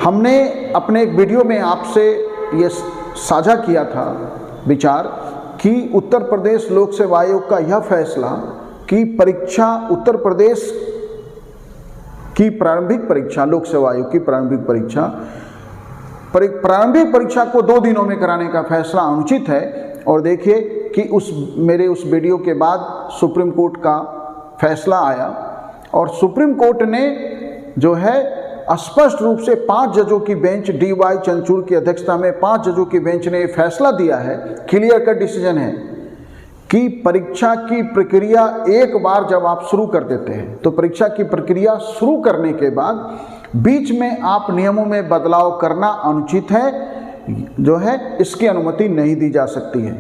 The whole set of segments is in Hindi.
हमने अपने एक वीडियो में आपसे ये साझा किया था विचार कि उत्तर प्रदेश लोक सेवा आयोग का यह फैसला कि परीक्षा उत्तर प्रदेश की प्रारंभिक परीक्षा, लोक सेवा आयोग की प्रारंभिक परीक्षा को 2 दिनों में कराने का फैसला अनुचित है। और देखिए कि मेरे उस वीडियो के बाद सुप्रीम कोर्ट का फैसला आया और सुप्रीम कोर्ट ने जो है स्पष्ट रूप से 5 जजों की बेंच, DY चंद्रचूड़ की अध्यक्षता में 5 जजों की बेंच ने फैसला दिया है, क्लियर कट डिसीजन है कि परीक्षा की प्रक्रिया एक बार जब आप शुरू कर देते हैं तो परीक्षा की प्रक्रिया शुरू करने के बाद बीच में आप नियमों में बदलाव करना अनुचित है, जो है इसकी अनुमति नहीं दी जा सकती है।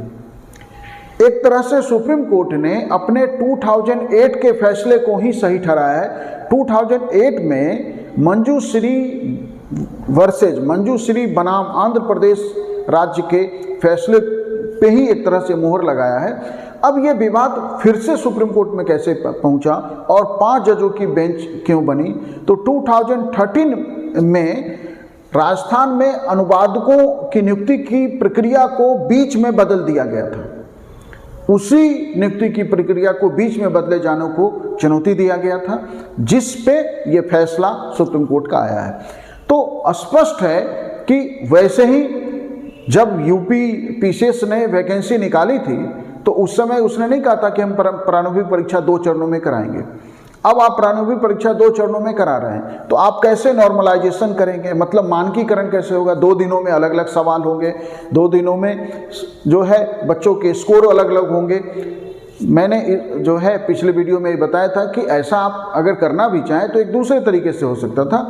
एक तरह से सुप्रीम कोर्ट ने अपने 2008 के फैसले को ही सही ठहराया है। 2008 में मंजूश्री वर्सेज मंजूश्री बनाम आंध्र प्रदेश राज्य के फैसले पे ही एक तरह से मोहर लगाया है। अब ये विवाद फिर से सुप्रीम कोर्ट में कैसे पहुंचा और 5 जजों की बेंच क्यों बनी? तो 2013 में राजस्थान में अनुवादकों की नियुक्ति की प्रक्रिया को बीच में बदल दिया गया था। उसी नियुक्ति की प्रक्रिया को बीच में बदले जाने को चुनौती दिया गया था, जिस पे ये फैसला सुप्रीम कोर्ट का आया है। तो स्पष्ट है कि वैसे ही जब यूपी PCS ने वैकेंसी निकाली थी तो उस समय उसने नहीं कहा था कि हम प्रारंभिक परीक्षा 2 चरणों में कराएंगे। अब आप प्रारंभिक परीक्षा 2 चरणों में करा रहे हैं तो आप कैसे नॉर्मलाइजेशन करेंगे, मतलब मानकीकरण कैसे होगा? 2 दिनों में अलग अलग सवाल होंगे, 2 दिनों में जो है बच्चों के स्कोर अलग अलग होंगे। मैंने जो है पिछले वीडियो में बताया था कि ऐसा आप अगर करना भी चाहें तो एक दूसरे तरीके से हो सकता था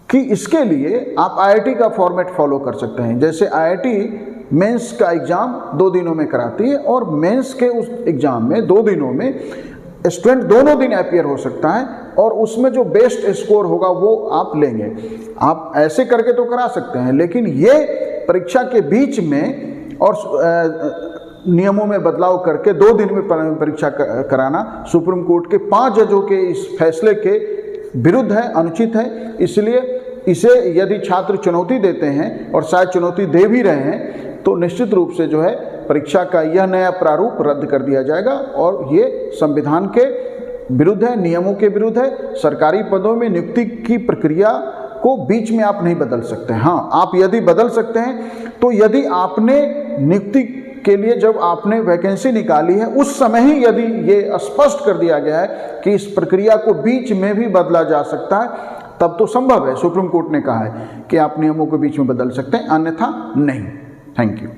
कि इसके लिए आप IIT का फॉर्मेट फॉलो कर सकते हैं। जैसे IIT मेंस का एग्ज़ाम 2 दिनों में कराती है और मेंस के उस एग्ज़ाम में 2 दिनों में स्टूडेंट दोनों दिन अपीयर हो सकता है और उसमें जो बेस्ट स्कोर होगा वो आप लेंगे। आप ऐसे करके तो करा सकते हैं, लेकिन ये परीक्षा के बीच में और नियमों में बदलाव करके 2 दिन में परीक्षा कराना सुप्रीम कोर्ट के 5 जजों के इस फैसले के विरुद्ध है, अनुचित है। इसलिए इसे यदि छात्र चुनौती देते हैं और शायद चुनौती दे भी रहे हैं तो निश्चित रूप से जो है परीक्षा का यह नया प्रारूप रद्द कर दिया जाएगा और ये संविधान के विरुद्ध है, नियमों के विरुद्ध है। सरकारी पदों में नियुक्ति की प्रक्रिया को बीच में आप नहीं बदल सकते। हाँ, आप यदि बदल सकते हैं तो यदि आपने नियुक्ति के लिए जब आपने वैकेंसी निकाली है उस समय ही यदि ये स्पष्ट कर दिया गया है कि इस प्रक्रिया को बीच में भी बदला जा सकता है तब तो संभव है। सुप्रीम कोर्ट ने कहा है कि आप नियमों को बीच में बदल सकते हैं, अन्यथा नहीं। Thank you.